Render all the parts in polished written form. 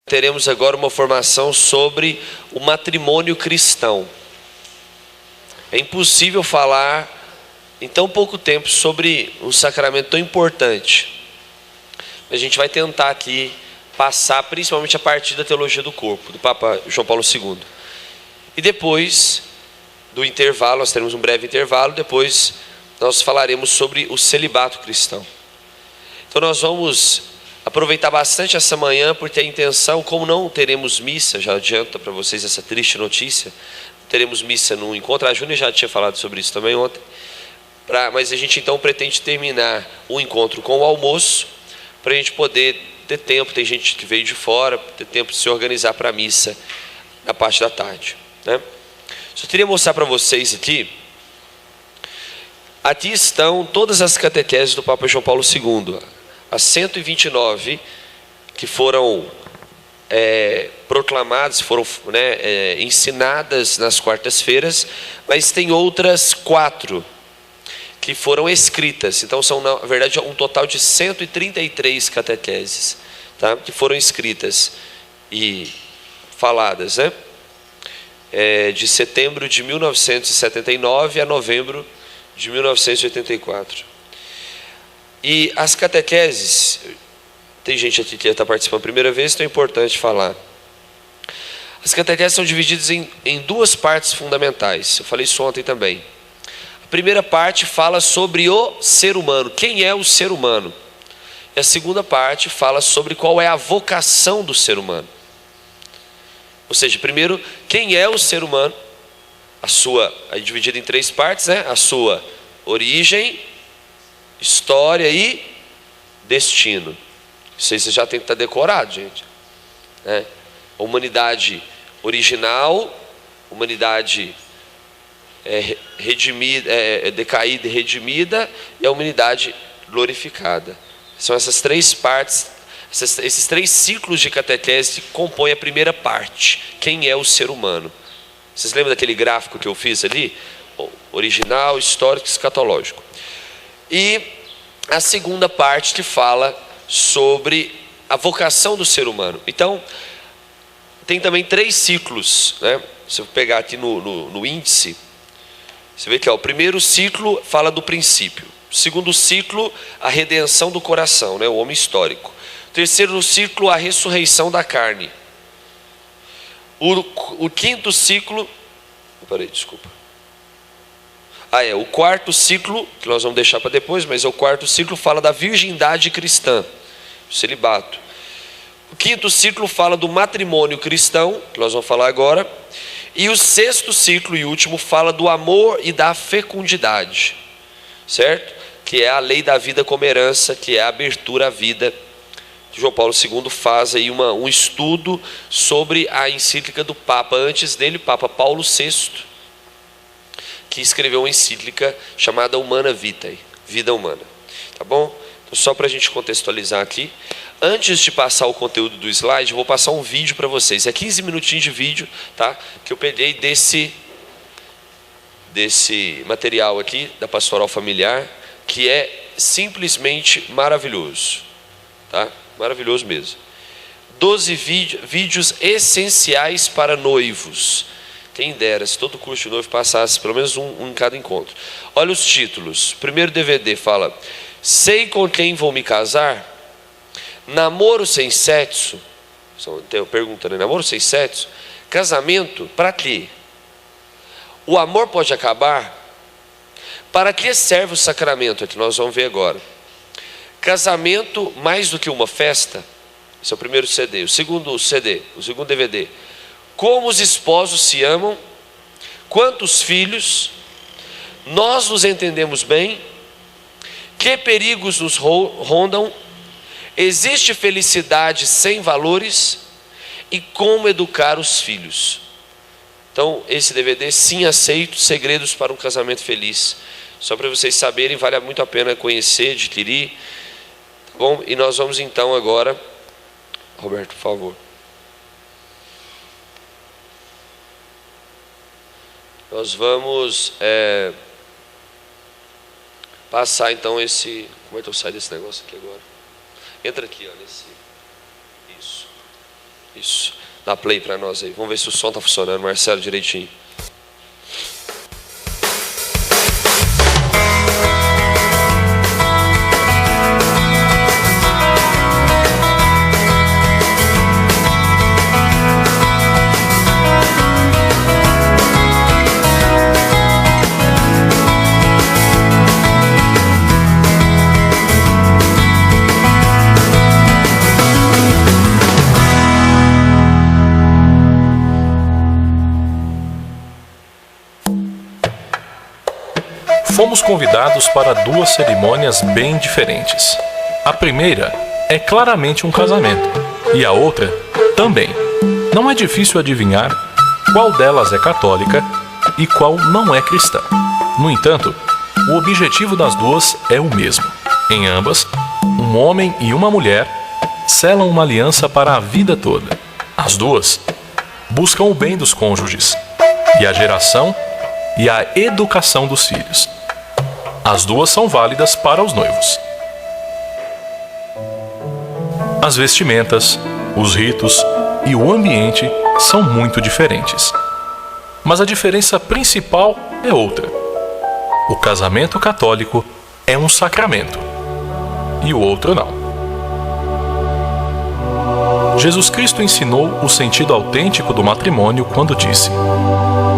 Teremos agora uma formação sobre o matrimônio cristão. É impossível falar em tão pouco tempo sobre um sacramento tão importante. A gente vai tentar aqui passar principalmente a partir da teologia do corpo, do Papa João Paulo II. E depois do intervalo, nós teremos um breve intervalo, depois nós falaremos sobre o celibato cristão. Então nós vamos aproveitar bastante essa manhã por ter a intenção, como não teremos missa, já adianto para vocês essa triste notícia, teremos missa no encontro, a Júnia já tinha falado sobre isso também ontem, mas a gente então pretende terminar o encontro com o almoço, para a gente poder ter tempo, tem gente que veio de fora, ter tempo de se organizar para a missa na parte da tarde, né? Só queria mostrar para vocês aqui estão todas as catequeses do Papa João Paulo II, as 129 que foram proclamadas, foram ensinadas nas quartas-feiras, mas tem outras 4 que foram escritas. Então são, na verdade, um total de 133 catequeses, tá? Que foram escritas e faladas, né? De setembro de 1979 a novembro de 1984. E as catequeses, tem gente aqui que está participando a primeira vez, então é importante falar. As catequeses são divididas em 2 partes fundamentais, eu falei isso ontem também. A primeira parte fala sobre o ser humano, quem é o ser humano. E a segunda parte fala sobre qual é a vocação do ser humano. Ou seja, primeiro, quem é o ser humano, aí dividido em 3 partes, né? A sua origem, história e destino. Isso aí você já tem que estar decorado, gente, né? A humanidade original, humanidade redimida, decaída e redimida, e a humanidade glorificada. São essas 3 partes, esses 3 ciclos de catequese que compõem a primeira parte. Quem é o ser humano? Vocês lembram daquele gráfico que eu fiz ali? Original, histórico e escatológico. E a segunda parte que fala sobre a vocação do ser humano. Então, tem também 3 ciclos, né? Se eu pegar aqui no índice, você vê que o primeiro ciclo fala do princípio. O segundo ciclo, a redenção do coração, né? O homem histórico. O terceiro ciclo, a ressurreição da carne. O quinto ciclo... o quarto ciclo, que nós vamos deixar para depois, mas o quarto ciclo fala da virgindade cristã, o celibato. O quinto ciclo fala do matrimônio cristão, que nós vamos falar agora. E o sexto ciclo e último fala do amor e da fecundidade, certo? Que é a lei da vida como herança, que é a abertura à vida. João Paulo II faz aí um estudo sobre a encíclica do Papa, antes dele, Papa Paulo VI, que escreveu uma encíclica chamada Humana Vitae, Vida Humana, tá bom? Então, só para a gente contextualizar aqui, antes de passar o conteúdo do slide, eu vou passar um vídeo para vocês, 15 minutinhos de vídeo, tá? Que eu peguei desse material aqui, da Pastoral Familiar, que é simplesmente maravilhoso, tá? Maravilhoso mesmo. 12 vídeos essenciais para noivos. Quem dera, se todo curso de noivo passasse pelo menos um em cada encontro. Olha os títulos. O primeiro DVD fala: sei com quem vou me casar? Namoro sem sexo? Tem uma pergunta, né? Namoro sem sexo? Casamento? Para quê? O amor pode acabar? Para que serve o sacramento? É que nós vamos ver agora. Casamento mais do que uma festa? Esse é o primeiro CD. O segundo CD, o segundo DVD. Como os esposos se amam? Quantos filhos? Nós nos entendemos bem? Que perigos nos rondam? Existe felicidade sem valores? E como educar os filhos? Então, esse DVD, sim, aceito, Segredos para um Casamento Feliz. Só para vocês saberem, vale muito a pena conhecer, adquirir. Tá bom? E nós vamos então agora... Roberto, por favor. Nós vamos passar então esse... Como é que eu saio desse negócio aqui agora? Entra aqui, ó, nesse... Isso. Isso. Dá play para nós aí. Vamos ver se o som tá funcionando, Marcelo, direitinho. Fomos convidados para duas cerimônias bem diferentes. A primeira é claramente um casamento, e a outra também. Não é difícil adivinhar qual delas é católica e qual não é cristã. No entanto, o objetivo das duas é o mesmo. Em ambas, um homem e uma mulher selam uma aliança para a vida toda. As duas buscam o bem dos cônjuges e a geração e a educação dos filhos. As duas são válidas para os noivos. As vestimentas, os ritos e o ambiente são muito diferentes. Mas a diferença principal é outra. O casamento católico é um sacramento e o outro não. Jesus Cristo ensinou o sentido autêntico do matrimônio quando disse: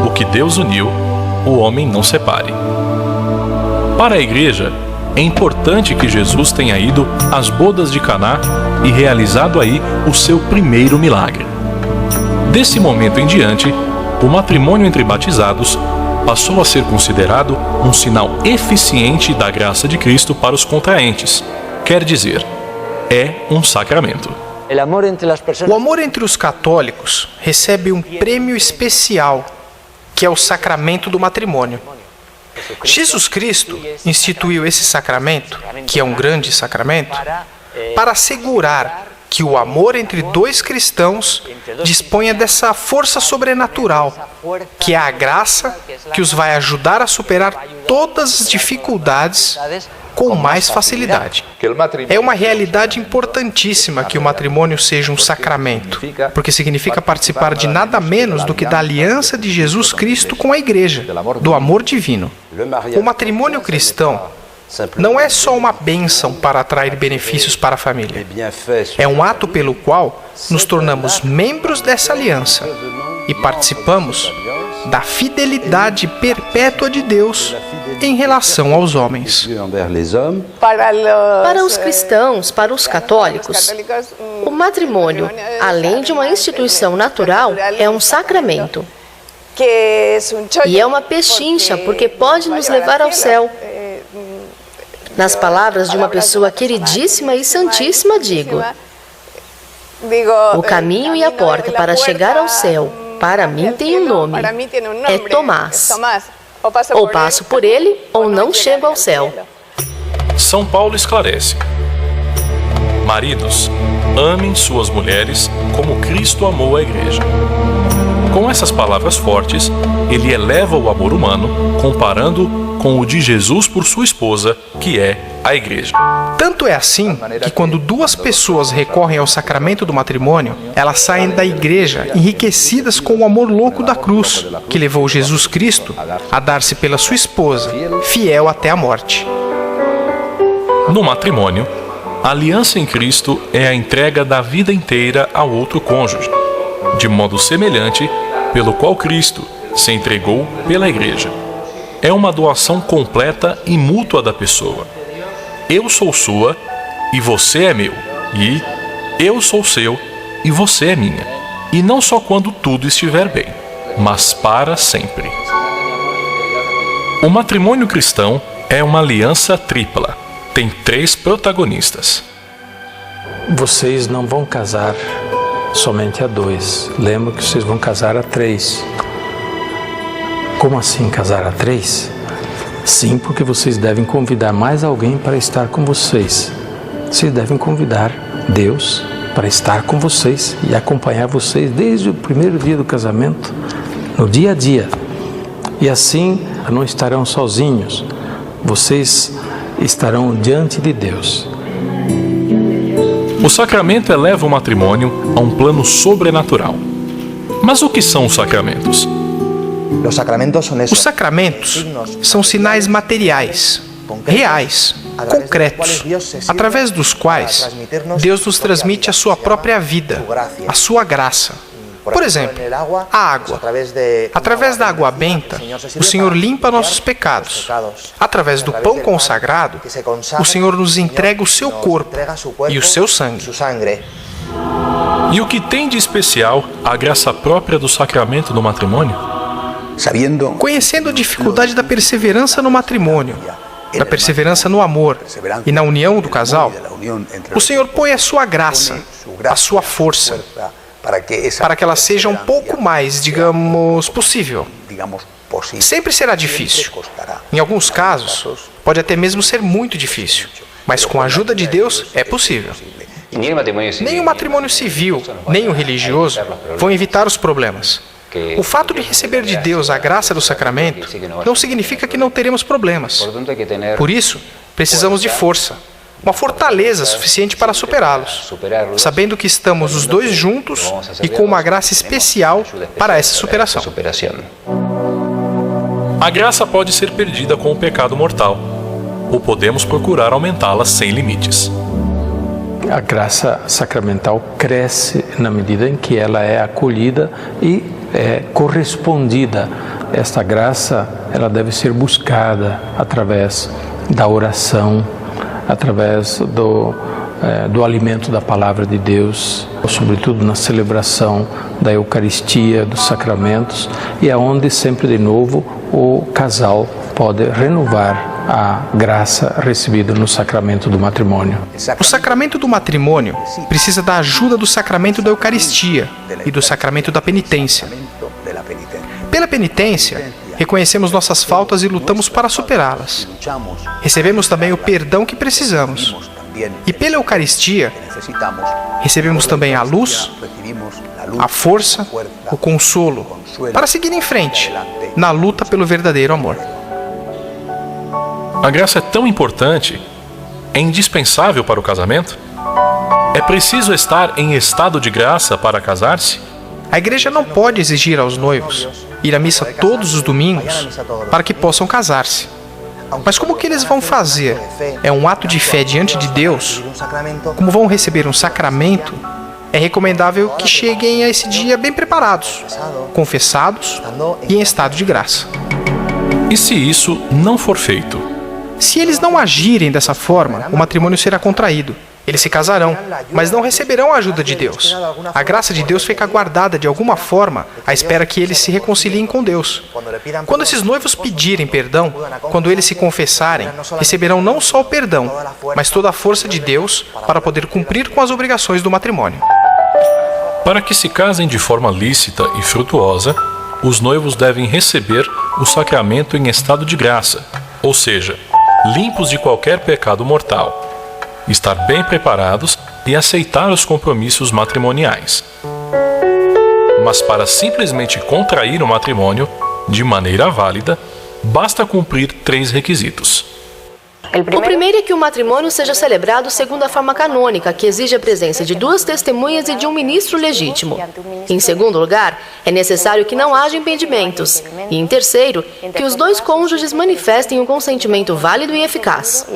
"O que Deus uniu, o homem não separe." Para a igreja, é importante que Jesus tenha ido às bodas de Caná e realizado aí o seu primeiro milagre. Desse momento em diante, o matrimônio entre batizados passou a ser considerado um sinal eficiente da graça de Cristo para os contraentes. Quer dizer, é um sacramento. O amor entre os católicos recebe um prêmio especial, que é o sacramento do matrimônio. Jesus Cristo instituiu esse sacramento, que é um grande sacramento, para assegurar que o amor entre dois cristãos disponha dessa força sobrenatural, que é a graça que os vai ajudar a superar todas as dificuldades com mais facilidade. É uma realidade importantíssima que o matrimônio seja um sacramento, porque significa participar de nada menos do que da aliança de Jesus Cristo com a Igreja, do amor divino. O matrimônio cristão não é só uma bênção para atrair benefícios para a família. É um ato pelo qual nos tornamos membros dessa aliança e participamos da fidelidade perpétua de Deus em relação aos homens. Para os cristãos, para os católicos, o matrimônio, além de uma instituição natural, é um sacramento. E é uma pechincha, porque pode nos levar ao céu. Nas palavras de uma pessoa queridíssima e santíssima, digo: o caminho e a porta para chegar ao céu, para mim tem um nome, é Tomás. Ou passo por ele, ou não chego ao céu. São Paulo esclarece: maridos, amem suas mulheres como Cristo amou a igreja. Com essas palavras fortes, ele eleva o amor humano, comparando com o de Jesus por sua esposa, que é a igreja. Tanto é assim que quando duas pessoas recorrem ao sacramento do matrimônio, elas saem da igreja enriquecidas com o amor louco da cruz, que levou Jesus Cristo a dar-se pela sua esposa, fiel até a morte. No matrimônio, a aliança em Cristo é a entrega da vida inteira ao outro cônjuge, de modo semelhante pelo qual Cristo se entregou pela igreja. É uma doação completa e mútua da pessoa. Eu sou sua e você é meu, e eu sou seu e você é minha. E não só quando tudo estiver bem, mas para sempre. O matrimônio cristão é uma aliança tripla. Tem 3 protagonistas. Vocês não vão casar somente a 2. Lembro que vocês vão casar a 3. Como assim casar a 3? Sim, porque vocês devem convidar mais alguém para estar com vocês. Vocês devem convidar Deus para estar com vocês e acompanhar vocês desde o primeiro dia do casamento, no dia a dia. E assim não estarão sozinhos. Vocês estarão diante de Deus. O O sacramento eleva o matrimônio a um plano sobrenatural. Mas o que são os sacramentos? Os sacramentos são sinais materiais, reais, concretos, através dos quais Deus nos transmite a sua própria vida, a sua graça. Por exemplo, a água. Através da água benta, o Senhor limpa nossos pecados. Através do pão consagrado, o Senhor nos entrega o seu corpo e o seu sangue. E o que tem de especial a graça própria do sacramento do matrimônio? Conhecendo a dificuldade da perseverança no matrimônio, da perseverança no amor e na união do casal, o Senhor põe a sua graça, a sua força, para que ela seja um pouco mais, digamos, possível. Sempre será difícil. Em alguns casos, pode até mesmo ser muito difícil, mas com a ajuda de Deus é possível. Nem o matrimônio civil, nem o religioso vão evitar os problemas. O fato de receber de Deus a graça do sacramento não significa que não teremos problemas. Por isso, precisamos de força, uma fortaleza suficiente para superá-los, sabendo que estamos os dois juntos e com uma graça especial para essa superação. A graça pode ser perdida com o pecado mortal, ou podemos procurar aumentá-la sem limites. A graça sacramental cresce na medida em que ela é acolhida e é correspondida. Esta graça, ela deve ser buscada através da oração, através do alimento da palavra de Deus, sobretudo na celebração da Eucaristia, dos sacramentos, e é onde sempre de novo o casal pode renovar a graça recebida no sacramento do matrimônio. O sacramento do matrimônio precisa da ajuda do sacramento da Eucaristia e do sacramento da penitência. Pela penitência, reconhecemos nossas faltas e lutamos para superá-las. Recebemos também o perdão que precisamos. E pela Eucaristia, recebemos também a luz, a força, o consolo, para seguir em frente, na luta pelo verdadeiro amor. A graça é tão importante, é indispensável para o casamento? É preciso estar em estado de graça para casar-se? A igreja não pode exigir aos noivos ir à missa todos os domingos para que possam casar-se. Mas como que eles vão fazer? É um ato de fé diante de Deus? Como vão receber um sacramento? É recomendável que cheguem a esse dia bem preparados, confessados e em estado de graça. E se isso não for feito? Se eles não agirem dessa forma, o matrimônio será contraído. Eles se casarão, mas não receberão a ajuda de Deus. A graça de Deus fica guardada de alguma forma à espera que eles se reconciliem com Deus. Quando esses noivos pedirem perdão, quando eles se confessarem, receberão não só o perdão, mas toda a força de Deus para poder cumprir com as obrigações do matrimônio. Para que se casem de forma lícita e frutuosa, os noivos devem receber o sacramento em estado de graça, ou seja, limpos de qualquer pecado mortal, estar bem preparados e aceitar os compromissos matrimoniais. Mas para simplesmente contrair o matrimônio de maneira válida, basta cumprir 3 requisitos. O primeiro é que o matrimônio seja celebrado segundo a forma canônica, que exige a presença de 2 testemunhas e de um ministro legítimo. Em segundo lugar, é necessário que não haja impedimentos. E em terceiro, que os 2 cônjuges manifestem um consentimento válido e eficaz.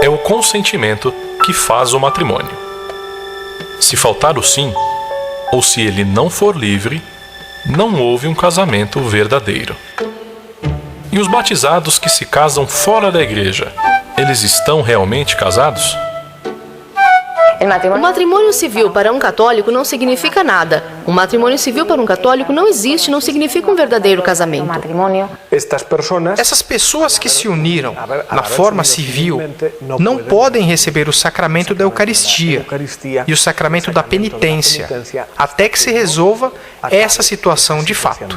É o consentimento que faz o matrimônio. Se faltar o sim, ou se ele não for livre, não houve um casamento verdadeiro. E os batizados que se casam fora da igreja, eles estão realmente casados? O matrimônio civil para um católico não significa nada. O matrimônio civil para um católico não existe, não significa um verdadeiro casamento. Essas pessoas que se uniram na forma civil não podem receber o sacramento da Eucaristia e o sacramento da penitência, até que se resolva essa situação de fato.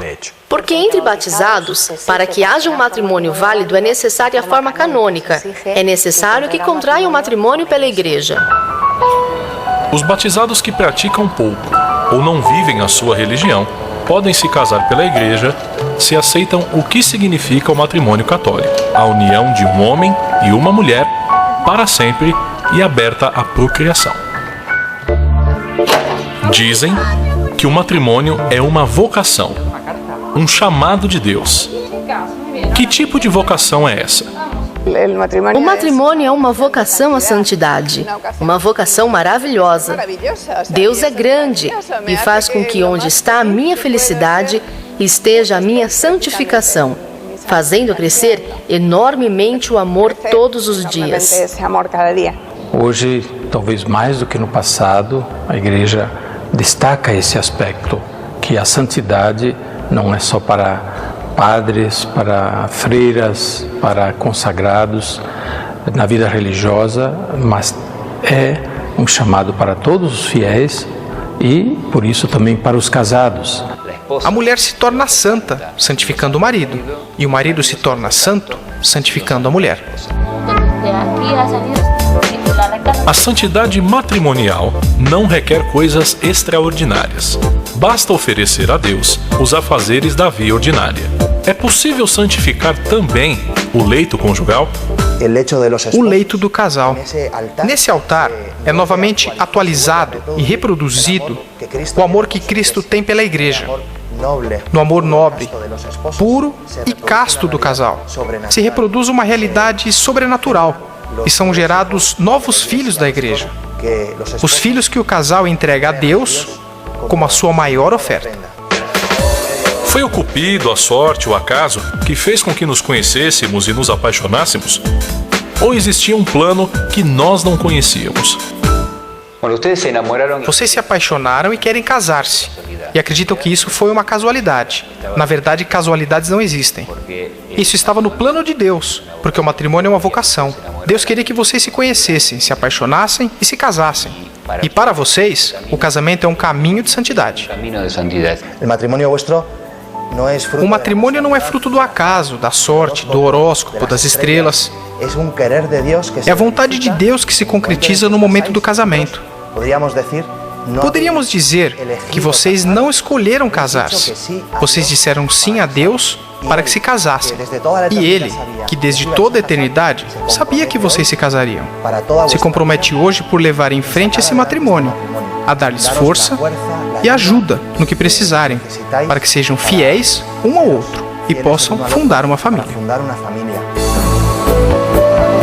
Porque entre batizados, para que haja um matrimônio válido, é necessária a forma canônica. É necessário que contraiam o matrimônio pela igreja. Os batizados que praticam pouco ou não vivem a sua religião podem se casar pela igreja se aceitam o que significa o matrimônio católico, a união de um homem e uma mulher para sempre e aberta à procriação. Dizem que o matrimônio é uma vocação, um chamado de Deus. Que tipo de vocação é essa? O matrimônio é uma vocação à santidade, uma vocação maravilhosa. Deus é grande e faz com que onde está a minha felicidade esteja a minha santificação, fazendo crescer enormemente o amor todos os dias. Hoje, talvez mais do que no passado, a igreja destaca esse aspecto, que a santidade não é só para padres, para freiras, para consagrados na vida religiosa, mas é um chamado para todos os fiéis e, por isso, também para os casados. A mulher se torna santa, santificando o marido, e o marido se torna santo, santificando a mulher. A santidade matrimonial não requer coisas extraordinárias. Basta oferecer a Deus os afazeres da via ordinária. É possível santificar também o leito conjugal? O leito do casal. Nesse altar é novamente atualizado e reproduzido o amor que Cristo tem pela igreja. No amor nobre, puro e casto do casal, se reproduz uma realidade sobrenatural e são gerados novos filhos da igreja. Os filhos que o casal entrega a Deus como a sua maior oferta. Foi o cupido, a sorte, o acaso que fez com que nos conhecêssemos e nos apaixonássemos? Ou existia um plano que nós não conhecíamos? Vocês se apaixonaram e querem casar-se, e acreditam que isso foi uma casualidade. Na verdade, casualidades não existem. Isso estava no plano de Deus, porque o matrimônio é uma vocação. Deus queria que vocês se conhecessem, se apaixonassem e se casassem. E para vocês, o casamento é um caminho de santidade. O matrimônio não é fruto do acaso, da sorte, do horóscopo, das estrelas. É a vontade de Deus que se concretiza no momento do casamento. Poderíamos dizer que vocês não escolheram casar-se. Vocês disseram sim a Deus para que se casassem. E Ele, que desde toda a eternidade, sabia que vocês se casariam. Se compromete hoje por levar em frente esse matrimônio, a dar-lhes força e ajuda no que precisarem, para que sejam fiéis um ao outro e possam fundar uma família.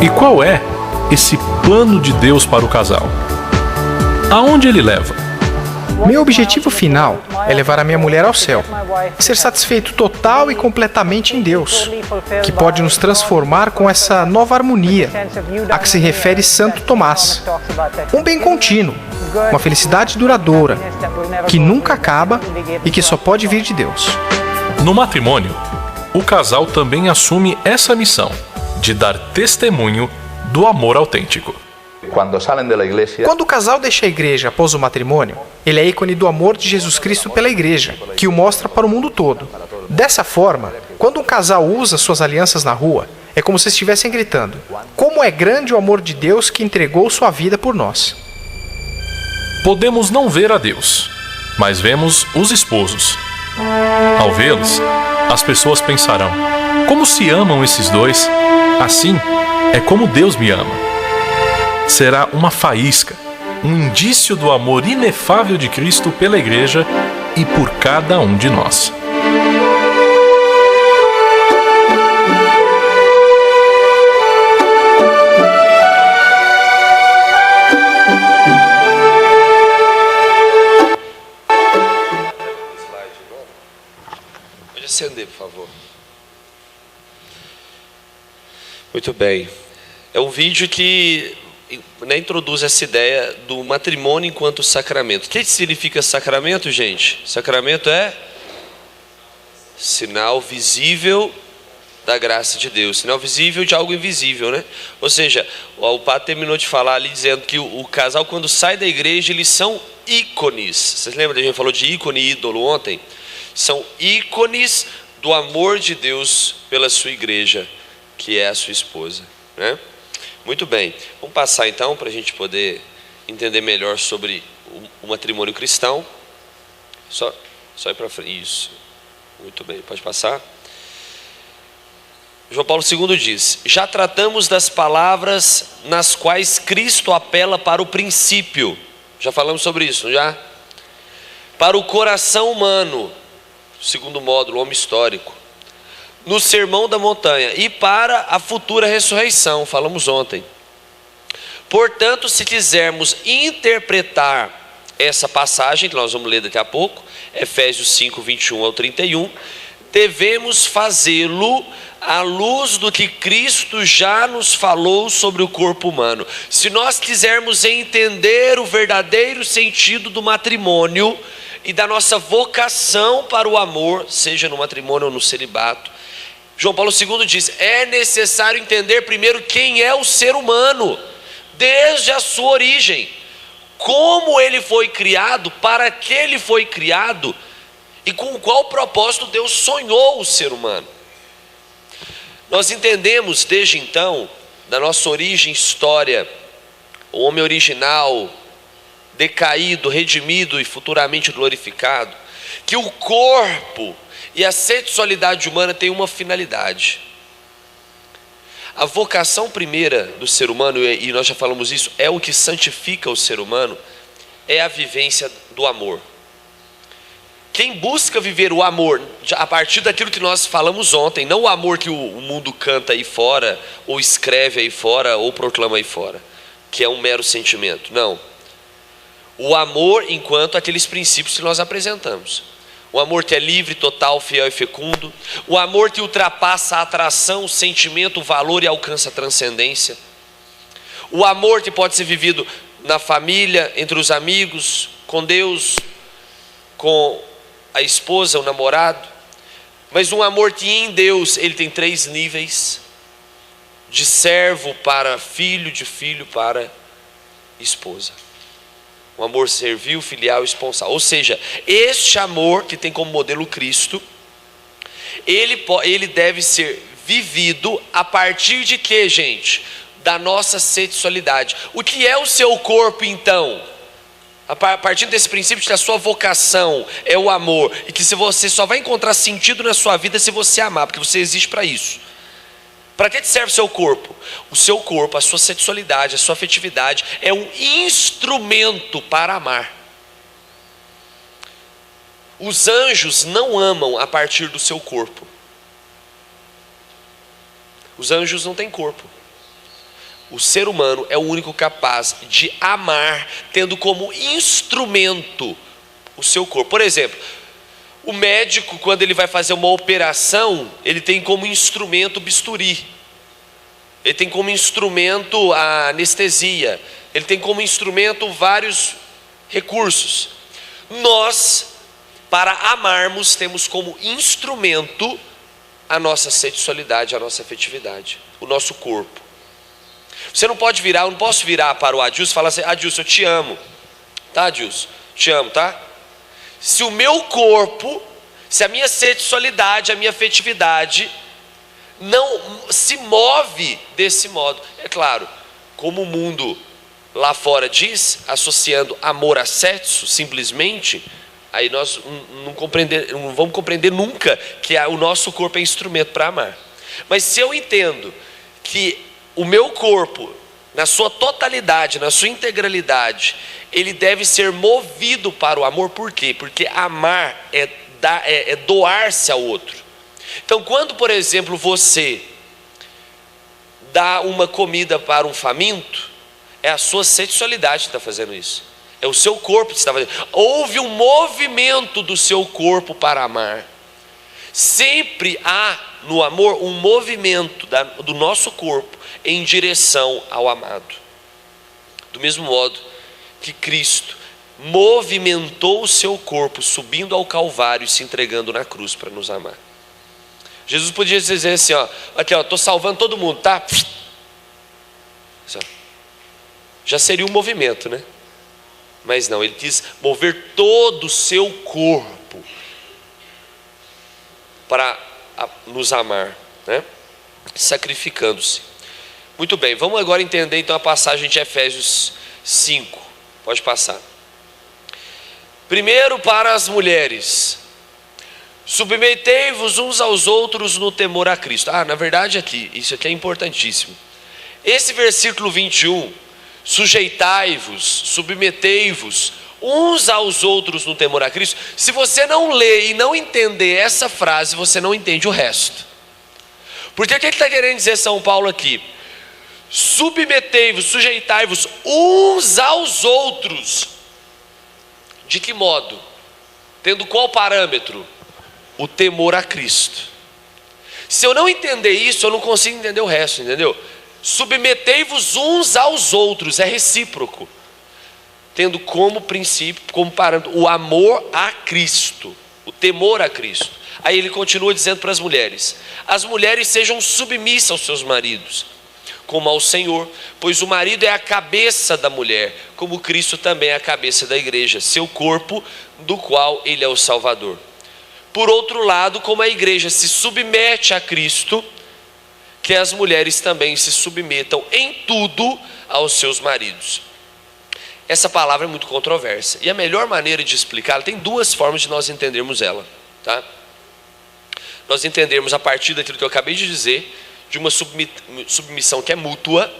E qual é esse plano de Deus para o casal? Aonde ele leva? Meu objetivo final é levar a minha mulher ao céu, ser satisfeito total e completamente em Deus, que pode nos transformar com essa nova harmonia a que se refere Santo Tomás. Um bem contínuo, uma felicidade duradoura, que nunca acaba e que só pode vir de Deus. No matrimônio, o casal também assume essa missão de dar testemunho do amor autêntico. Quando o casal deixa a igreja após o matrimônio, ele é ícone do amor de Jesus Cristo pela igreja, que o mostra para o mundo todo. Dessa forma, quando um casal usa suas alianças na rua, é como se estivessem gritando: como é grande o amor de Deus que entregou sua vida por nós. Podemos não ver a Deus, mas vemos os esposos. Ao vê-los, as pessoas pensarão: como se amam esses dois? Assim é como Deus me ama. Será uma faísca, um indício do amor inefável de Cristo pela igreja e por cada um de nós. Pode acender, por favor. Muito bem. É um vídeo que introduz essa ideia do matrimônio enquanto sacramento. O que significa sacramento, gente? Sacramento é sinal visível da graça de Deus, sinal visível de algo invisível, né? Ou seja, o padre terminou de falar ali dizendo que o casal, quando sai da igreja, eles são ícones. Vocês lembram que a gente falou de ícone e ídolo ontem? São ícones do amor de Deus pela sua igreja, que é a sua esposa, né? Muito bem, vamos passar então para a gente poder entender melhor sobre o matrimônio cristão. Só ir para frente, isso. Muito bem, pode passar. João Paulo II diz: já tratamos das palavras nas quais Cristo apela para o princípio. Já falamos sobre isso, já? Para o coração humano, segundo módulo, homem histórico, no Sermão da Montanha, e para a futura ressurreição, falamos ontem. Portanto, se quisermos interpretar essa passagem, que nós vamos ler daqui a pouco, Efésios 5, 21 ao 31, devemos fazê-lo à luz do que Cristo já nos falou sobre o corpo humano. Se nós quisermos entender o verdadeiro sentido do matrimônio e da nossa vocação para o amor, seja no matrimônio ou no celibato, João Paulo II diz: é necessário entender primeiro quem é o ser humano, desde a sua origem, como ele foi criado, para que ele foi criado e com qual propósito Deus sonhou o ser humano. Nós entendemos desde então, da nossa origem, história, o homem original, decaído, redimido e futuramente glorificado, que o corpo e a sexualidade humana têm uma finalidade. A vocação primeira do ser humano, e nós já falamos isso, é o que santifica o ser humano, é a vivência do amor. Quem busca viver o amor, a partir daquilo que nós falamos ontem, não o amor que o mundo canta aí fora, ou escreve aí fora, ou proclama aí fora, que é um mero sentimento, não. O amor enquanto aqueles princípios que nós apresentamos. O amor que é livre, total, fiel e fecundo. O amor que ultrapassa a atração, o sentimento, o valor e alcança a transcendência. O amor que pode ser vivido na família, entre os amigos, com Deus, com a esposa, o namorado. Mas um amor que em Deus ele tem 3 níveis: de servo para filho, de filho para esposa. Um amor servil, filial e esponsal. Ou seja, este amor que tem como modelo Cristo, ele deve ser vivido a partir de quê, gente? Da nossa sexualidade. O que é o seu corpo então? A partir desse princípio de que a sua vocação é o amor, e que se você só vai encontrar sentido na sua vida se você amar, porque você existe para isso. Para que serve o seu corpo? O seu corpo, a sua sexualidade, a sua afetividade é um instrumento para amar. Os anjos não amam a partir do seu corpo. Os anjos não têm corpo. O ser humano é o único capaz de amar, tendo como instrumento o seu corpo. Por exemplo, o médico, quando ele vai fazer uma operação, ele tem como instrumento o bisturi, ele tem como instrumento a anestesia, ele tem como instrumento vários recursos. Nós, para amarmos, temos como instrumento a nossa sexualidade, a nossa afetividade, o nosso corpo. Você não pode virar, eu não posso virar para o Adilson e falar assim: Adilson, eu te amo, tá, Adilson? Te amo, tá? Se o meu corpo, se a minha sexualidade, a minha afetividade não se move desse modo, é claro, como o mundo lá fora diz, associando amor a sexo, simplesmente, aí nós não vamos compreender nunca que o nosso corpo é instrumento para amar. Mas se eu entendo que o meu corpo, na sua totalidade, na sua integralidade, ele deve ser movido para o amor. Por quê? Porque amar é doar-se ao outro. Então, quando, por exemplo, você dá uma comida para um faminto, é a sua sexualidade que está fazendo isso. É o seu corpo que está fazendo. Houve um movimento do seu corpo para amar. Sempre há no amor um movimento do nosso corpo em direção ao amado. Do mesmo modo que Cristo movimentou o seu corpo subindo ao Calvário e se entregando na cruz para nos amar. Jesus podia dizer assim, ó, aqui, ó, estou salvando todo mundo, tá? Assim, já seria um movimento, né? Mas não, ele quis mover todo o seu corpo para nos amar, né? Sacrificando-se. Muito bem, vamos agora entender então a passagem de Efésios 5. Pode passar. Primeiro, para as mulheres: Submetei-vos uns aos outros no temor a Cristo. Na verdade aqui, isso aqui é importantíssimo. Esse versículo 21, sujeitai-vos, submetei-vos uns aos outros no temor a Cristo. Se você não ler e não entender essa frase, você não entende o resto. Porque o que está querendo dizer São Paulo aqui? Submetei-vos, sujeitai-vos uns aos outros. De que modo? Tendo qual parâmetro? O temor a Cristo. Se eu não entender isso, eu não consigo entender o resto, entendeu? Submetei-vos uns aos outros, é recíproco. Tendo como princípio, como parâmetro, o amor a Cristo, o temor a Cristo. Aí ele continua dizendo para as mulheres: as mulheres sejam submissas aos seus maridos, como ao Senhor, pois o marido é a cabeça da mulher, como Cristo também é a cabeça da igreja, seu corpo, do qual ele é o Salvador. Por outro lado, como a igreja se submete a Cristo, que as mulheres também se submetam em tudo aos seus maridos. Essa palavra é muito controversa, e a melhor maneira de explicá-la, tem duas formas de nós entendermos ela, tá? Nós entendermos a partir daquilo que eu acabei de dizer, de uma submissão que é mútua.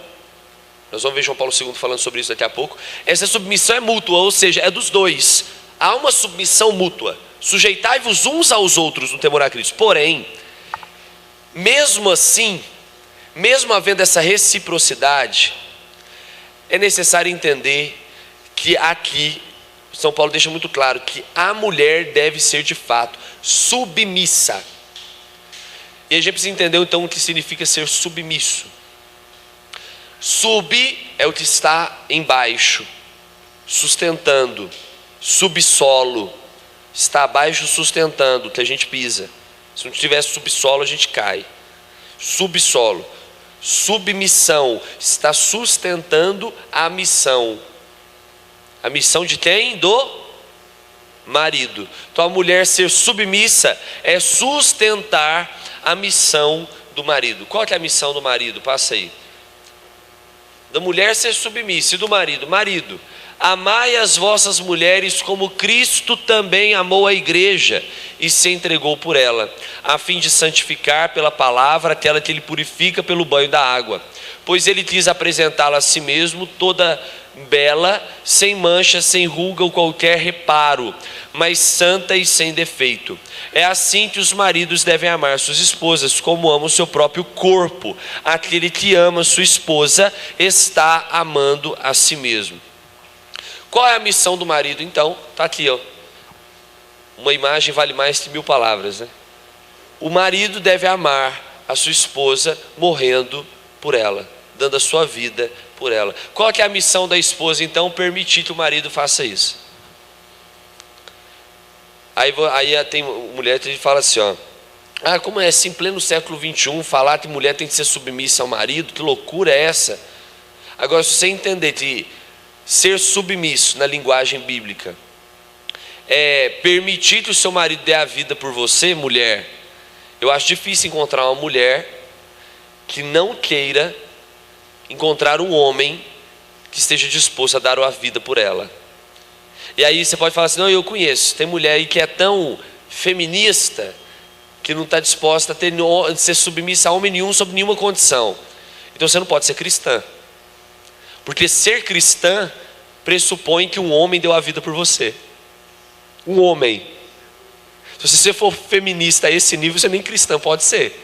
Nós vamos ver João Paulo II falando sobre isso daqui a pouco. Essa submissão é mútua, ou seja, é dos dois. Há uma submissão mútua. Sujeitai-vos uns aos outros no temor a Cristo. Porém, mesmo assim, mesmo havendo essa reciprocidade, é necessário entender que aqui São Paulo deixa muito claro que a mulher deve ser de fato submissa. E a gente precisa entender então o que significa ser submisso. Sub é o que está embaixo, sustentando. Subsolo, está abaixo sustentando, que a gente pisa. Se não tivesse subsolo, a gente cai. Subsolo. Submissão, está sustentando a missão. A missão de quem? Do marido. Então a mulher ser submissa é sustentar a missão do marido. Qual que é a missão do marido? Passa aí. Da mulher ser submissa e do marido. Marido, amai as vossas mulheres como Cristo também amou a igreja e se entregou por ela, a fim de santificar pela palavra aquela que ele purifica pelo banho da água. Pois ele quis apresentá-la a si mesmo toda bela, sem mancha, sem ruga ou qualquer reparo, mas santa e sem defeito. É assim que os maridos devem amar suas esposas, como amam o seu próprio corpo. Aquele que ama sua esposa está amando a si mesmo. Qual é a missão do marido então? Está aqui, ó. Uma imagem vale mais que 1000 palavras, né? O marido deve amar a sua esposa morrendo por ela, dando a sua vida por ela. Qual que é a missão da esposa então? Permitir que o marido faça isso. Aí tem mulher que fala assim, ó: como é assim, em pleno século 21, falar que mulher tem que ser submissa ao marido, que loucura é essa? Agora, se você entender que ser submisso na linguagem bíblica é permitir que o seu marido dê a vida por você, mulher, eu acho difícil encontrar uma mulher que não queira encontrar um homem que esteja disposto a dar a vida por ela. E aí você pode falar assim: não, eu conheço, tem mulher aí que é tão feminista que não está disposta a ser submissa a homem nenhum sob nenhuma condição. Então você não pode ser cristã, porque ser cristã pressupõe que um homem deu a vida por você. Um homem. Se você for feminista a esse nível, você nem cristã pode ser,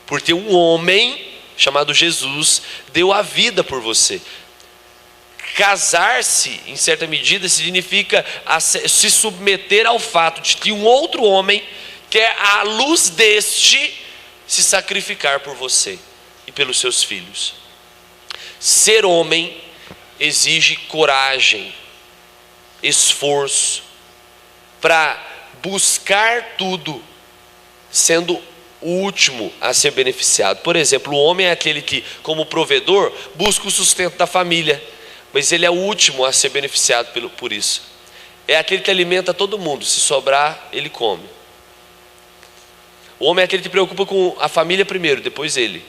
porque um homem chamado Jesus deu a vida por você. Casar-se, em certa medida, significa se submeter ao fato de que um outro homem quer, à luz deste, se sacrificar por você e pelos seus filhos. Ser homem exige coragem, esforço, para buscar tudo, sendo o último a ser beneficiado. Por exemplo, o homem é aquele que, como provedor, busca o sustento da família, mas ele é o último a ser beneficiado por isso. É aquele que alimenta todo mundo, se sobrar, ele come. O homem é aquele que preocupa com a família primeiro, depois ele.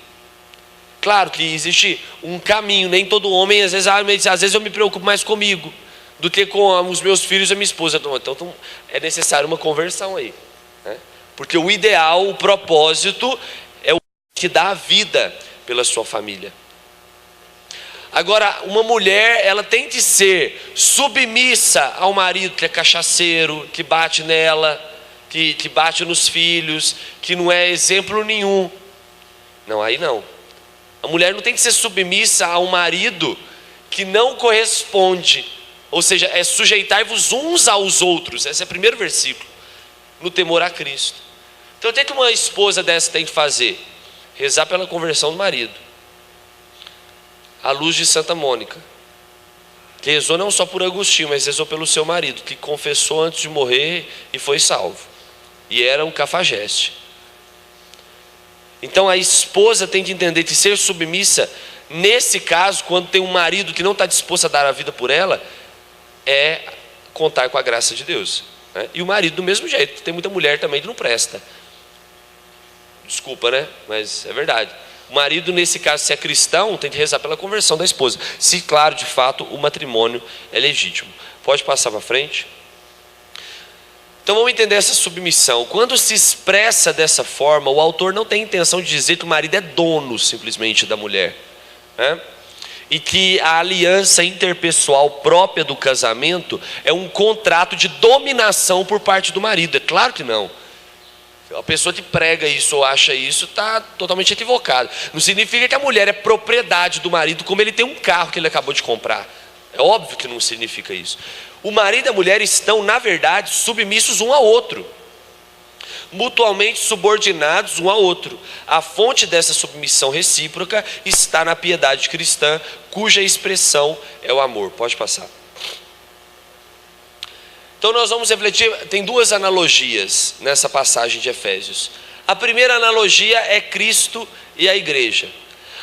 Claro que existe um caminho, nem todo homem, às vezes eu me preocupo mais comigo do que com os meus filhos e a minha esposa. Então é necessário uma conversão aí, né? Porque o ideal, o propósito é o que dá a vida pela sua família. Agora, uma mulher, ela tem de ser submissa ao marido que é cachaceiro, que bate nela, que bate nos filhos, que não é exemplo nenhum. Não, aí não. A mulher não tem que ser submissa a um marido que não corresponde. Ou seja, é sujeitai-vos uns aos outros. Esse é o primeiro versículo. No temor a Cristo. Então, o que uma esposa dessa tem que fazer? Rezar pela conversão do marido. À luz de Santa Mônica, que rezou não só por Agostinho, mas rezou pelo seu marido, que confessou antes de morrer e foi salvo. E era um cafajeste. Então a esposa tem que entender que ser submissa, nesse caso, quando tem um marido que não está disposto a dar a vida por ela, é contar com a graça de Deus, né? E o marido do mesmo jeito. Tem muita mulher também que não presta. Desculpa, né? Mas é verdade. O marido, nesse caso, se é cristão, tem que rezar pela conversão da esposa. Se, claro, de fato, o matrimônio é legítimo. Pode passar para frente. Então vamos entender essa submissão. Quando se expressa dessa forma, o autor não tem intenção de dizer que o marido é dono simplesmente da mulher, né? E que a aliança interpessoal própria do casamento é um contrato de dominação por parte do marido. É claro que não. A pessoa que prega isso ou acha isso está totalmente equivocada. Não significa que a mulher é propriedade do marido, como ele tem um carro que ele acabou de comprar. É óbvio que não significa isso. O marido e a mulher estão, na verdade, submissos um ao outro, mutuamente subordinados um ao outro. A fonte dessa submissão recíproca está na piedade cristã, cuja expressão é o amor. Pode passar. Então nós vamos refletir, tem duas analogias nessa passagem de Efésios. A primeira analogia é Cristo e a igreja.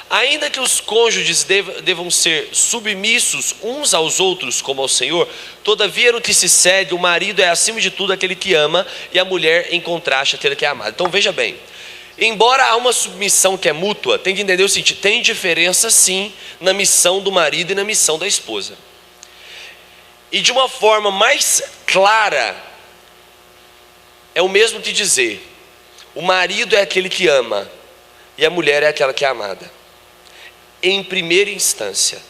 Ainda que os cônjuges devam ser submissos uns aos outros como ao Senhor, todavia no que se segue, o marido é acima de tudo aquele que ama e a mulher em contraste aquele que é amado. Então veja bem, embora há uma submissão que é mútua, tem que entender o seguinte, tem diferença sim na missão do marido e na missão da esposa. E de uma forma mais clara, é o mesmo que dizer, o marido é aquele que ama e a mulher é aquela que é amada. Em primeira instância.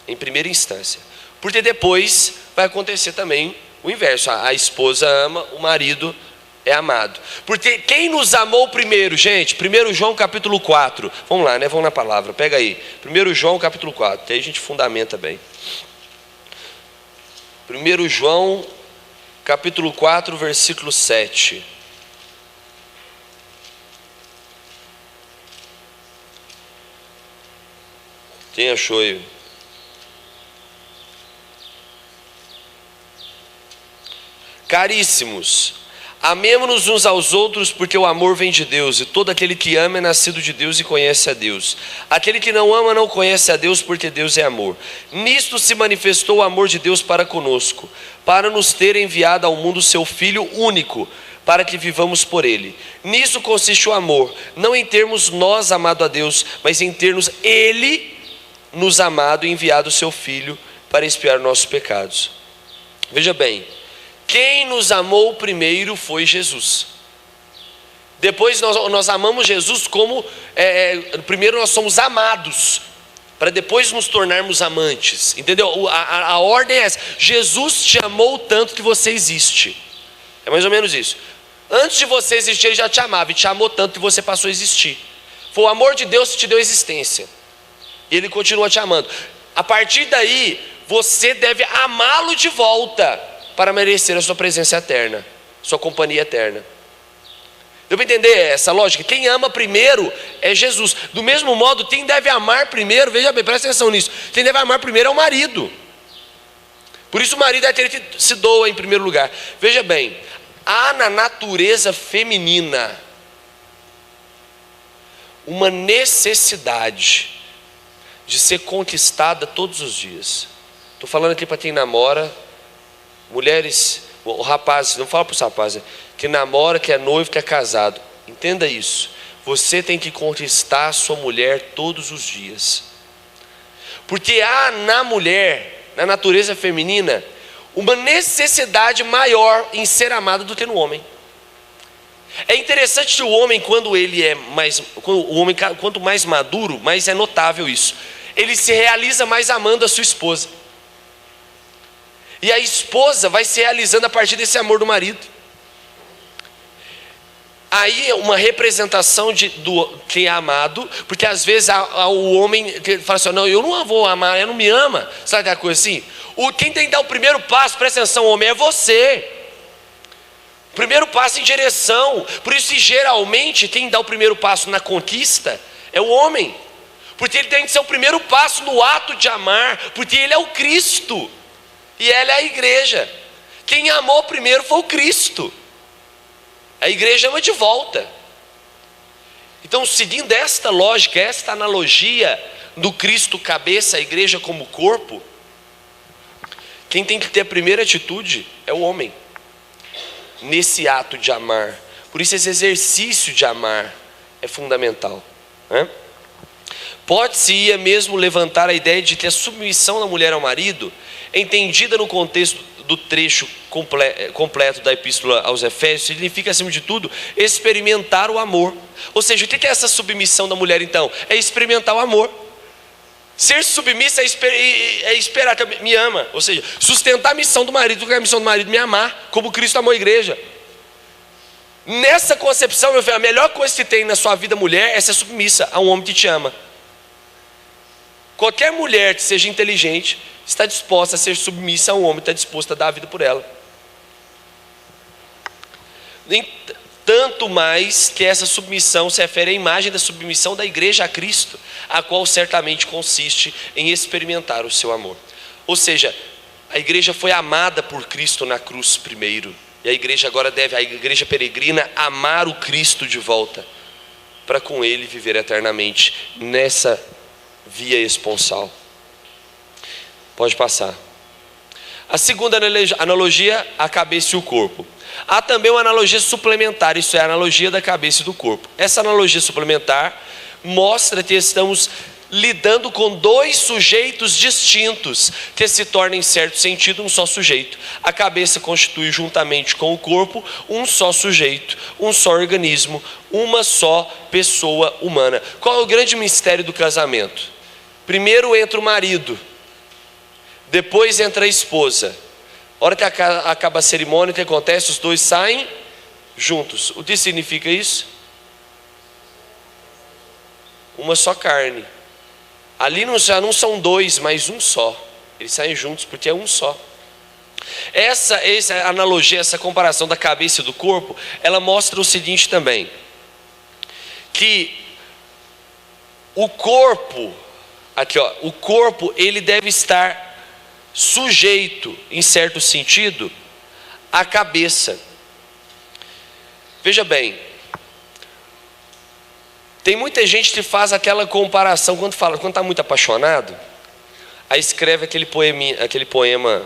Em primeira instância. Porque depois vai acontecer também o inverso. A esposa ama, o marido é amado. Porque quem nos amou primeiro, gente? 1 João capítulo 4. Vamos lá, né? Vamos na palavra, pega aí. 1 João capítulo 4, que aí a gente fundamenta bem. 1 João capítulo 4, versículo 7. Quem achou aí? Caríssimos, amemo-nos uns aos outros, porque o amor vem de Deus, e todo aquele que ama é nascido de Deus e conhece a Deus. Aquele que não ama não conhece a Deus, porque Deus é amor. Nisto se manifestou o amor de Deus para conosco, para nos ter enviado ao mundo seu Filho único, para que vivamos por ele. Nisso consiste o amor, não em termos nós amado a Deus, mas em termos ele nos amado e enviado o seu Filho para expiar nossos pecados. Veja bem, quem nos amou primeiro foi Jesus. Depois nós amamos Jesus como, primeiro nós somos amados, para depois nos tornarmos amantes, entendeu? A ordem é essa, Jesus te amou tanto que você existe, é mais ou menos isso. Antes de você existir ele já te amava, e te amou tanto que você passou a existir. Foi o amor de Deus que te deu existência. E ele continua te amando. A partir daí, você deve amá-lo de volta para merecer a sua presença eterna, sua companhia eterna. Deu para entender essa lógica? Quem ama primeiro é Jesus. Do mesmo modo, quem deve amar primeiro, veja bem, presta atenção nisso, quem deve amar primeiro é o marido. Por isso o marido é aquele que se doa em primeiro lugar. Veja bem, há na natureza feminina uma necessidade de ser conquistada todos os dias. Estou falando aqui para quem namora, mulheres, o rapaz, não fala para os rapazes, que namora, que é noivo, que é casado. Entenda isso. Você tem que conquistar a sua mulher todos os dias. Porque há na mulher, na natureza feminina, uma necessidade maior em ser amada do que no homem. É interessante que o homem, quanto mais maduro, mais é notável isso. Ele se realiza mais amando a sua esposa. E a esposa vai se realizando a partir desse amor do marido. Aí uma representação do que é amado, porque às vezes o homem que fala assim, não, eu não vou amar, eu não me ama, sabe aquela coisa assim? Quem tem que dar o primeiro passo, presta atenção, homem, é você. Primeiro passo em direção. Por isso que geralmente quem dá o primeiro passo na conquista é o homem, porque ele tem que ser o primeiro passo no ato de amar, porque ele é o Cristo e ela é a igreja. Quem amou primeiro foi o Cristo. A igreja ama de volta. Então, seguindo esta lógica, esta analogia do Cristo cabeça, a igreja como corpo, quem tem que ter a primeira atitude é o homem, nesse ato de amar. Por isso esse exercício de amar é fundamental, né? Pode-se mesmo levantar a ideia de que a submissão da mulher ao marido, entendida no contexto do trecho completo da epístola aos Efésios, significa, acima de tudo, experimentar o amor. Ou seja, o que é essa submissão da mulher então? É experimentar o amor. Ser submissa é esperar que me ama. Ou seja, sustentar a missão do marido, que é a missão do marido me amar, como Cristo amou a igreja. Nessa concepção, meu filho, a melhor coisa que tem na sua vida, mulher, é ser submissa a um homem que te ama. Qualquer mulher que seja inteligente está disposta a ser submissa a um homem que está disposto a dar a vida por ela. Tanto mais que essa submissão se refere à imagem da submissão da igreja a Cristo, a qual certamente consiste em experimentar o seu amor. Ou seja, a igreja foi amada por Cristo na cruz primeiro, e a igreja agora deve, a igreja peregrina, amar o Cristo de volta, para com ele viver eternamente nessa via esponsal. Pode passar. A segunda analogia, a cabeça e o corpo. Há também uma analogia suplementar, isso é a analogia da cabeça e do corpo. Essa analogia suplementar mostra que estamos lidando com dois sujeitos distintos, que se tornam em certo sentido um só sujeito. A cabeça constitui juntamente com o corpo um só sujeito, um só organismo, uma só pessoa humana. Qual é o grande mistério do casamento? Primeiro entra o marido, depois entra a esposa. A hora que acaba a cerimônia, o que acontece? Os dois saem juntos. O que significa isso? Uma só carne. Ali já não são dois, mas um só. Eles saem juntos porque é um só. Essa analogia, essa comparação da cabeça e do corpo, ela mostra o seguinte também: que o corpo, aqui ó, o corpo ele deve estar sujeito, em certo sentido, à cabeça. Veja bem, tem muita gente que faz aquela comparação quando está muito apaixonado, aí escreve aquele poema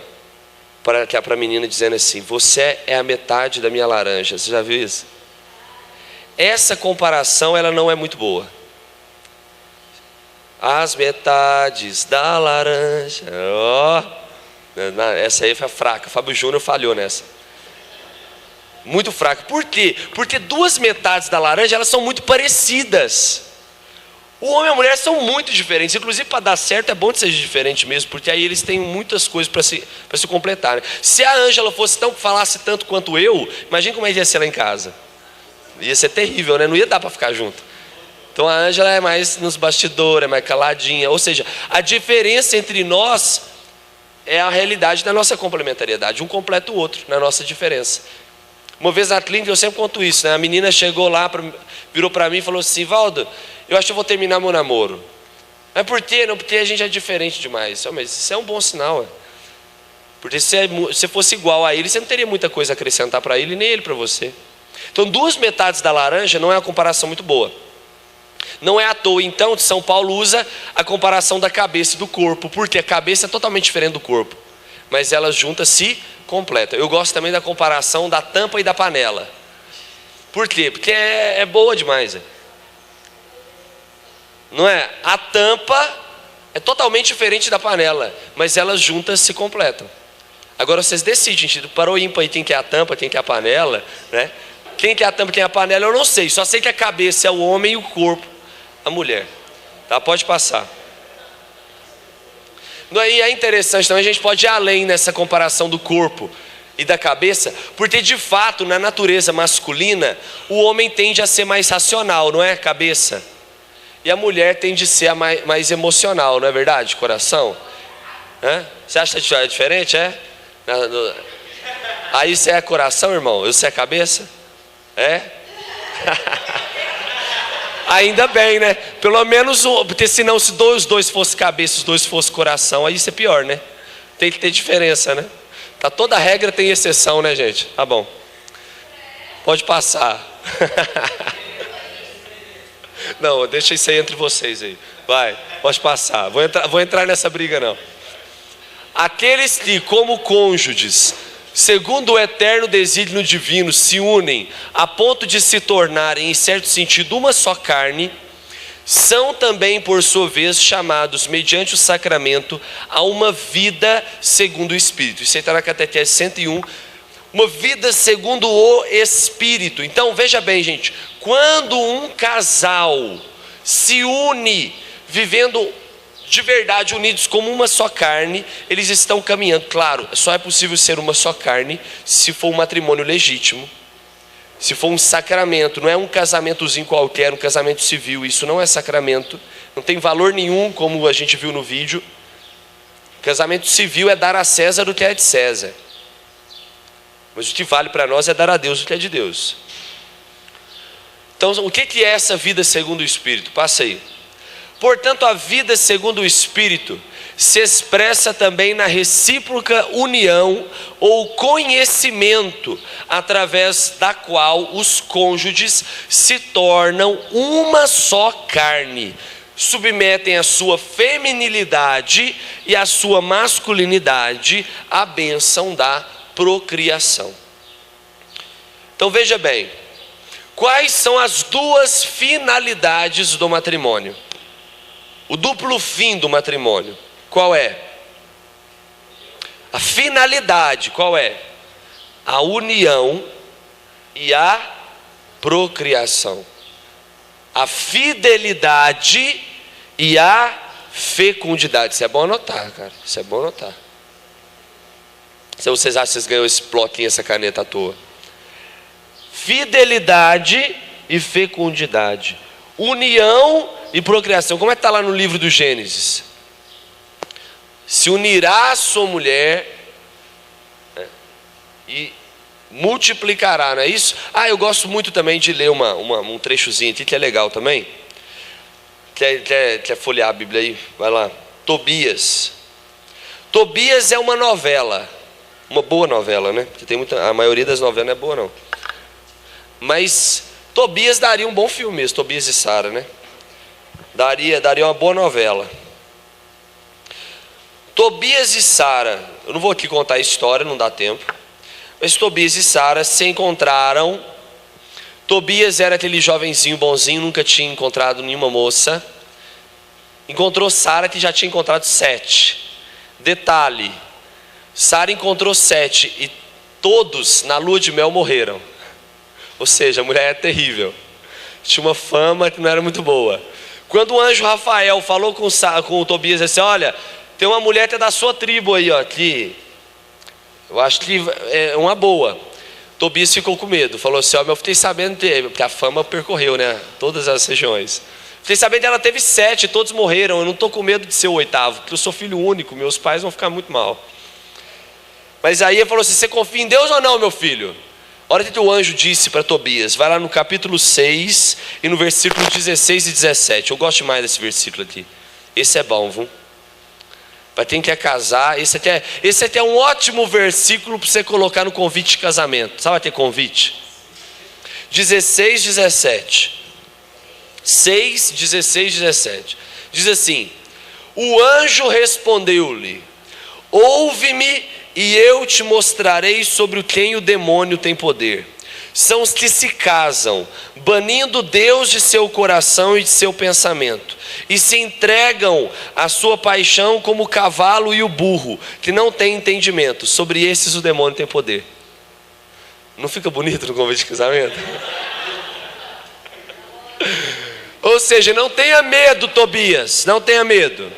para a menina dizendo assim: você é a metade da minha laranja. Você já viu isso? Essa comparação ela não é muito boa. As metades da laranja. Essa aí foi fraca. Fábio Júnior falhou nessa. Muito fraca. Por quê? Porque duas metades da laranja elas são muito parecidas. O homem e a mulher são muito diferentes. Inclusive, para dar certo é bom que seja diferente mesmo, porque aí eles têm muitas coisas para se completar, né? Se a Ângela falasse tanto quanto eu, imagina como ia ser lá em casa. Ia ser terrível, né? Não ia dar para ficar junto. Então a Ângela é mais nos bastidores, é mais caladinha. Ou seja, a diferença entre nós é a realidade da nossa complementariedade. Um completa o outro na nossa diferença. Uma vez na clínica eu sempre conto isso, né? A menina chegou lá, virou para mim e falou assim: Valdo, eu acho que eu vou terminar meu namoro. Mas por quê? Não, porque a gente é diferente demais. Mas isso é um bom sinal. Porque se você fosse igual a ele, você não teria muita coisa a acrescentar para ele, nem ele para você. Então duas metades da laranja não é uma comparação muito boa. Não é à toa então que São Paulo usa a comparação da cabeça e do corpo, porque a cabeça é totalmente diferente do corpo, mas elas juntas se completam. Eu gosto também da comparação da tampa e da panela. Por quê? Porque é boa demais. Não é? A tampa é totalmente diferente da panela, mas elas juntas se completam. Agora vocês decidem, para o ímpar, quem quer a tampa, quem quer a panela, né? quem que é a tampa, quem é a panela, eu não sei. Só sei que a cabeça é o homem e o corpo a mulher. Tá? Pode passar. E é interessante também, a gente pode ir além nessa comparação do corpo e da cabeça, porque de fato, na natureza masculina, o homem tende a ser mais racional, não é? Cabeça. E a mulher tende a ser mais emocional, não é verdade? Coração. Você acha que é diferente? Aí você é coração, irmão? Você é cabeça? É? Ainda bem, né? Pelo menos, porque senão se os dois fossem cabeça, os dois fossem coração, aí isso é pior, né? Tem que ter diferença, né? Tá, toda regra tem exceção, né, gente? Tá bom. Pode passar. Não, deixa isso aí entre vocês aí. Vai, pode passar. Vou entrar nessa briga não. Aqueles que, como cônjuges, segundo o eterno desígnio divino, se unem a ponto de se tornarem, em certo sentido, uma só carne, são também, por sua vez, chamados, mediante o sacramento, a uma vida segundo o Espírito. Isso aí está na Catequese 101. Uma vida segundo o Espírito. Então, veja bem, gente, quando um casal se une, vivendo de verdade unidos como uma só carne, eles estão caminhando. Claro, só é possível ser uma só carne se for um matrimônio legítimo, se for um sacramento. Não é um casamentozinho qualquer, um casamento civil. Isso não é sacramento, não tem valor nenhum, como a gente viu no vídeo. Casamento civil é dar a César o que é de César, mas o que vale para nós é dar a Deus o que é de Deus. Então, o que é essa vida segundo o Espírito? Passa aí. Portanto, a vida segundo o Espírito se expressa também na recíproca união ou conhecimento, através da qual os cônjuges se tornam uma só carne, submetem a sua feminilidade e a sua masculinidade à bênção da procriação. Então veja bem, quais são as duas finalidades do matrimônio? O duplo fim do matrimônio, qual é? A finalidade, qual é? A união e a procriação. A fidelidade e a fecundidade. Isso é bom anotar, cara. Isso é bom anotar. Se vocês acham que vocês ganham esse bloquinho, essa caneta à toa. Fidelidade e fecundidade. União e procriação. Como é que está lá no livro do Gênesis? Se unirá a sua mulher e multiplicará, não é isso? Eu gosto muito também de ler um trechozinho aqui que é legal também. Quer folhear a Bíblia aí? Vai lá. Tobias. Tobias é uma novela. Uma boa novela, né? Porque a maioria das novelas não é boa, não. Mas Tobias daria um bom filme mesmo, Tobias e Sara, né? Daria uma boa novela. Tobias e Sara, eu não vou aqui contar a história, não dá tempo. Mas Tobias e Sara se encontraram. Tobias era aquele jovenzinho bonzinho, nunca tinha encontrado nenhuma moça. Encontrou Sara, que já tinha encontrado 7. Detalhe, Sara encontrou 7 e todos na lua de mel morreram. Ou seja, a mulher é terrível. Tinha uma fama que não era muito boa. Quando o anjo Rafael falou com o Tobias assim: olha, tem uma mulher que é da sua tribo aí, ó, que eu acho que é uma boa. Tobias ficou com medo, falou assim: ó, eu fiquei sabendo porque a fama percorreu, né, todas as regiões. Fiquei sabendo que ela teve 7, todos morreram. Eu não estou com medo de ser o 8º, porque eu sou filho único, meus pais vão ficar muito mal. Mas aí ele falou assim: você confia em Deus ou não, meu filho? Olha o que o anjo disse para Tobias. Vai lá no capítulo 6 e no versículo 16 e 17. Eu gosto mais desse versículo aqui. Esse é bom, viu? Vai ter que casar. Esse aqui é um ótimo versículo para você colocar no convite de casamento. Sabe ter convite? 16, 17. 6, 16, 17. Diz assim: o anjo respondeu-lhe: ouve-me e eu te mostrarei sobre quem o demônio tem poder. São os que se casam, banindo Deus de seu coração e de seu pensamento, e se entregam à sua paixão como o cavalo e o burro, que não têm entendimento. Sobre esses o demônio tem poder. Não fica bonito no convite de casamento? Ou seja, não tenha medo, Tobias, não tenha medo.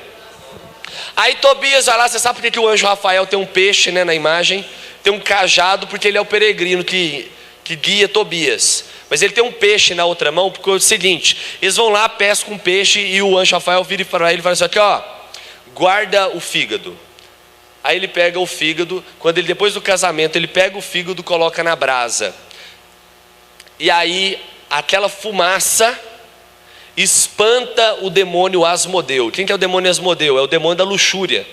Aí Tobias vai lá, você sabe por que o anjo Rafael tem um peixe, né, na imagem? Tem um cajado, porque ele é o peregrino que guia Tobias. Mas ele tem um peixe na outra mão, porque é o seguinte: eles vão lá, pescam um peixe, e o anjo Rafael vira para ele e fala assim: aqui ó, guarda o fígado. Aí ele pega o fígado, quando ele, depois do casamento, ele pega o fígado e coloca na brasa. E aí, aquela fumaça espanta o demônio Asmodeu. Quem que é o demônio Asmodeu? É o demônio da luxúria,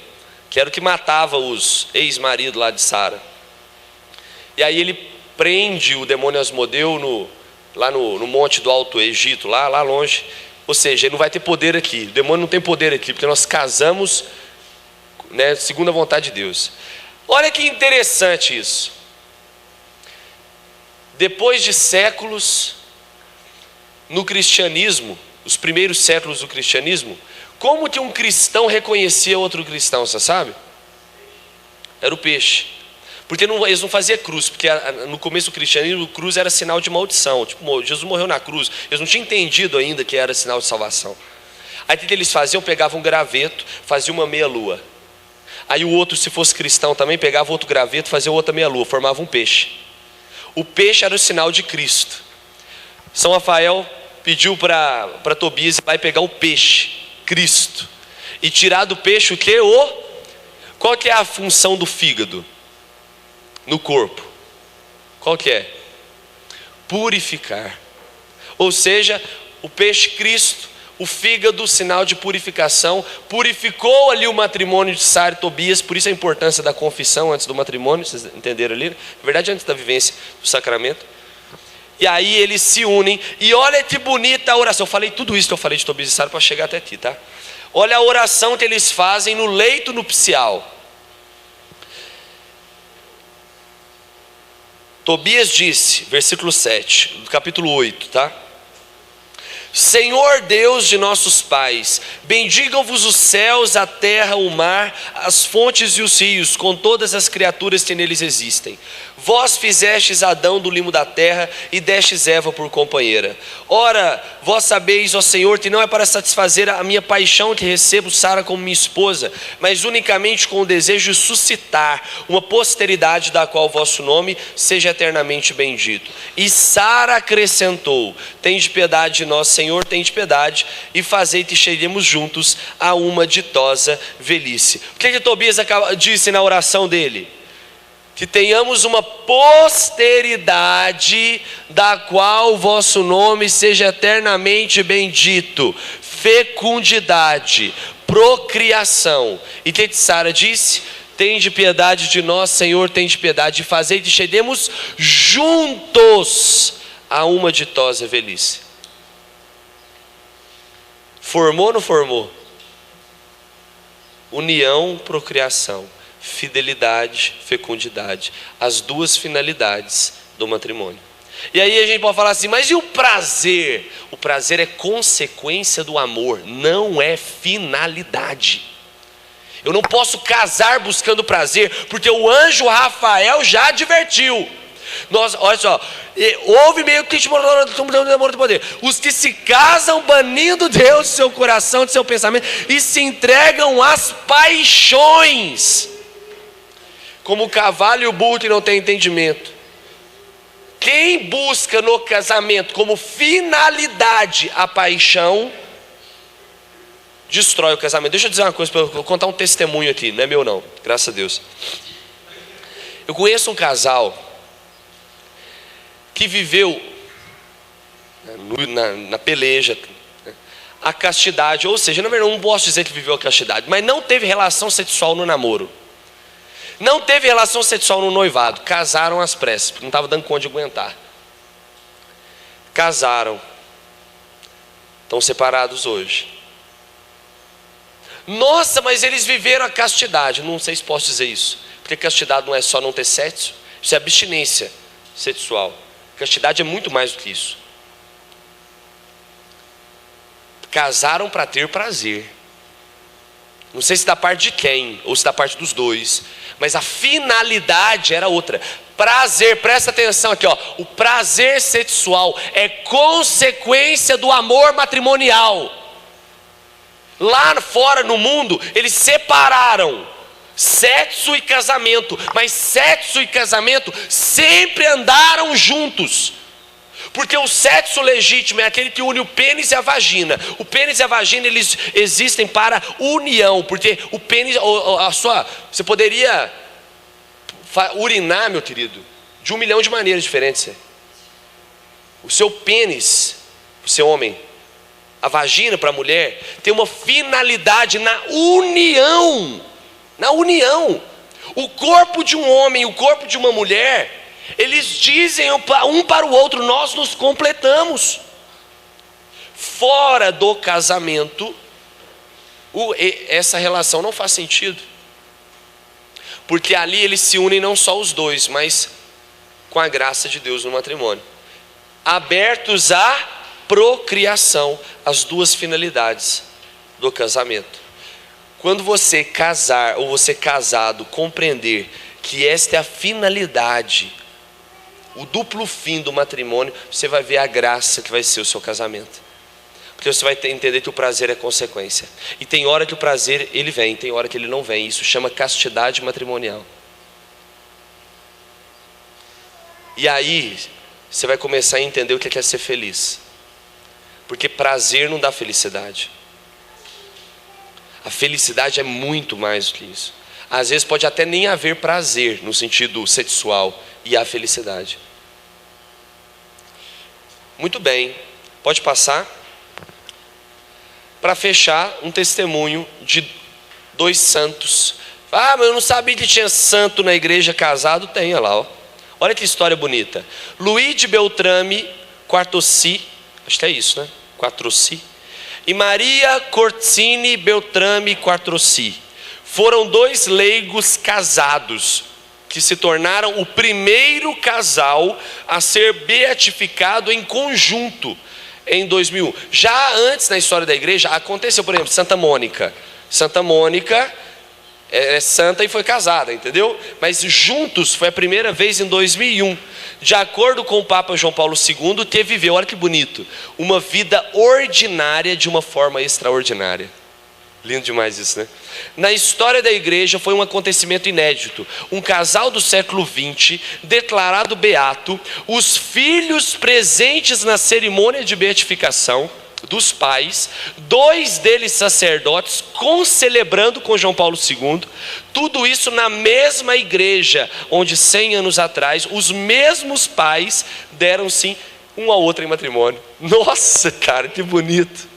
que era o que matava os ex-maridos lá de Sara. E aí ele prende o demônio Asmodeu lá no monte do Alto Egito, lá longe. Ou seja, ele não vai ter poder aqui. O demônio não tem poder aqui, porque nós casamos, né, segundo a vontade de Deus. Olha que interessante isso. Depois de séculos no cristianismo, os primeiros séculos do cristianismo, como que um cristão reconhecia outro cristão, você sabe? Era o peixe. Porque eles não faziam cruz, porque no começo do cristianismo, cruz era sinal de maldição. Tipo, Jesus morreu na cruz, eles não tinham entendido ainda que era sinal de salvação. Aí o que eles faziam? Pegavam um graveto, faziam uma meia-lua. Aí o outro, se fosse cristão também, pegava outro graveto, fazia outra meia-lua, formava um peixe. O peixe era o sinal de Cristo. São Rafael pediu para Tobias: vai pegar o peixe, Cristo, e tirar do peixe o que? Qual que é a função do fígado no corpo? Qual que é? Purificar. Ou seja, o peixe Cristo, o fígado, sinal de purificação, purificou ali o matrimônio de Sara e Tobias. Por isso a importância da confissão antes do matrimônio, vocês entenderam ali? Na verdade, antes da vivência do sacramento. E aí eles se unem, e olha que bonita a oração. Eu falei tudo isso que eu falei de Tobias e Sara para chegar até aqui, tá? Olha a oração que eles fazem no leito nupcial. Tobias disse, versículo 7, do capítulo 8, tá? Senhor Deus de nossos pais, bendigam-vos os céus, a terra, o mar, as fontes e os rios, com todas as criaturas que neles existem. Vós fizestes Adão do limo da terra e destes Eva por companheira. Ora, vós sabeis, ó Senhor, que não é para satisfazer a minha paixão que recebo Sara como minha esposa, mas unicamente com o desejo de suscitar uma posteridade da qual o vosso nome seja eternamente bendito. E Sara acrescentou: tende piedade de nós, Senhor, tende piedade, e fazei que cheguemos juntos a uma ditosa velhice. O que Tobias disse na oração dele? Que tenhamos uma posteridade da qual o vosso nome seja eternamente bendito. Fecundidade, procriação. E que Sara disse? Tende piedade de nós, Senhor, tende piedade, e fazei que cheguemos juntos a uma ditosa velhice. Formou ou não formou? União, procriação. Fidelidade, fecundidade, as duas finalidades do matrimônio. E aí a gente pode falar assim: mas e o prazer? O prazer é consequência do amor, não é finalidade. Eu não posso casar buscando prazer, porque o anjo Rafael já advertiu. Olha só, houve meio que demora de poder. Os que se casam banindo Deus de seu coração, de seu pensamento, e se entregam às paixões, como o cavalo e o burro que não tem entendimento. Quem busca no casamento como finalidade a paixão, destrói o casamento. Deixa eu dizer uma coisa, para eu contar um testemunho aqui, não é meu não, graças a Deus. Eu conheço um casal que viveu na peleja a castidade, ou seja, na verdade não posso dizer que viveu a castidade, mas não teve relação sexual no namoro. Não teve relação sexual no noivado. Casaram às pressas, porque não estava dando conta de aguentar. Casaram. Estão separados hoje. Nossa, mas eles viveram a castidade. Não sei se posso dizer isso. Porque castidade não é só não ter sexo. Isso é abstinência sexual. Castidade é muito mais do que isso. Casaram para ter prazer. Não sei se da parte de quem, ou se da parte dos dois, mas a finalidade era outra. Prazer, presta atenção aqui, ó. O prazer sexual é consequência do amor matrimonial. Lá fora no mundo, eles separaram sexo e casamento, mas sexo e casamento sempre andaram juntos. Porque o sexo legítimo é aquele que une o pênis e a vagina. O pênis e a vagina, eles existem para união, porque o pênis, você poderia urinar, meu querido, de 1 milhão de maneiras diferentes. O seu pênis, o seu homem, a vagina para a mulher, tem uma finalidade na união. Na união. O corpo de um homem e o corpo de uma mulher, eles dizem um para o outro, nós nos completamos. Fora do casamento, essa relação não faz sentido. Porque ali eles se unem não só os dois, mas com a graça de Deus no matrimônio. Abertos à procriação, as duas finalidades do casamento. Quando você casar, ou você casado, compreender que esta é a finalidade, o duplo fim do matrimônio, você vai ver a graça que vai ser o seu casamento. Porque você vai entender que o prazer é consequência. E tem hora que o prazer ele vem, tem hora que ele não vem. Isso chama castidade matrimonial. E aí você vai começar a entender o que é ser feliz. Porque prazer não dá felicidade. A felicidade é muito mais do que isso. Às vezes pode até nem haver prazer no sentido sexual e a felicidade. Muito bem, pode passar. Para fechar, um testemunho de 2 santos. Ah, mas eu não sabia que tinha santo na igreja casado. Tem, olha lá, ó. Olha que história bonita. Luiz de Beltrame Quartosi, acho que é isso, né? Quartosi. E Maria Cortini Beltrame Quartosi. Foram 2 leigos casados, que se tornaram o primeiro casal a ser beatificado em conjunto em 2001. Já antes na história da igreja aconteceu, por exemplo, Santa Mônica. Santa Mônica é santa e foi casada, entendeu? Mas juntos foi a primeira vez em 2001. De acordo com o Papa João Paulo II, que viveu, olha que bonito, uma vida ordinária de uma forma extraordinária. Lindo demais isso, né? Na história da igreja foi um acontecimento inédito. Um casal do século XX, declarado beato, os filhos presentes na cerimônia de beatificação dos pais, 2 deles sacerdotes, concelebrando com João Paulo II, tudo isso na mesma igreja, onde 100 anos atrás, os mesmos pais deram sim um ao outro em matrimônio. Nossa, cara, que bonito.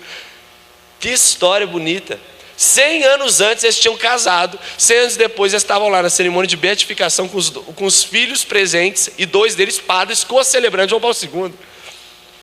Que história bonita. 100 anos antes eles tinham casado, 100 anos depois eles estavam lá na cerimônia de beatificação com os filhos presentes e 2 deles padres co-celebrando João Paulo II.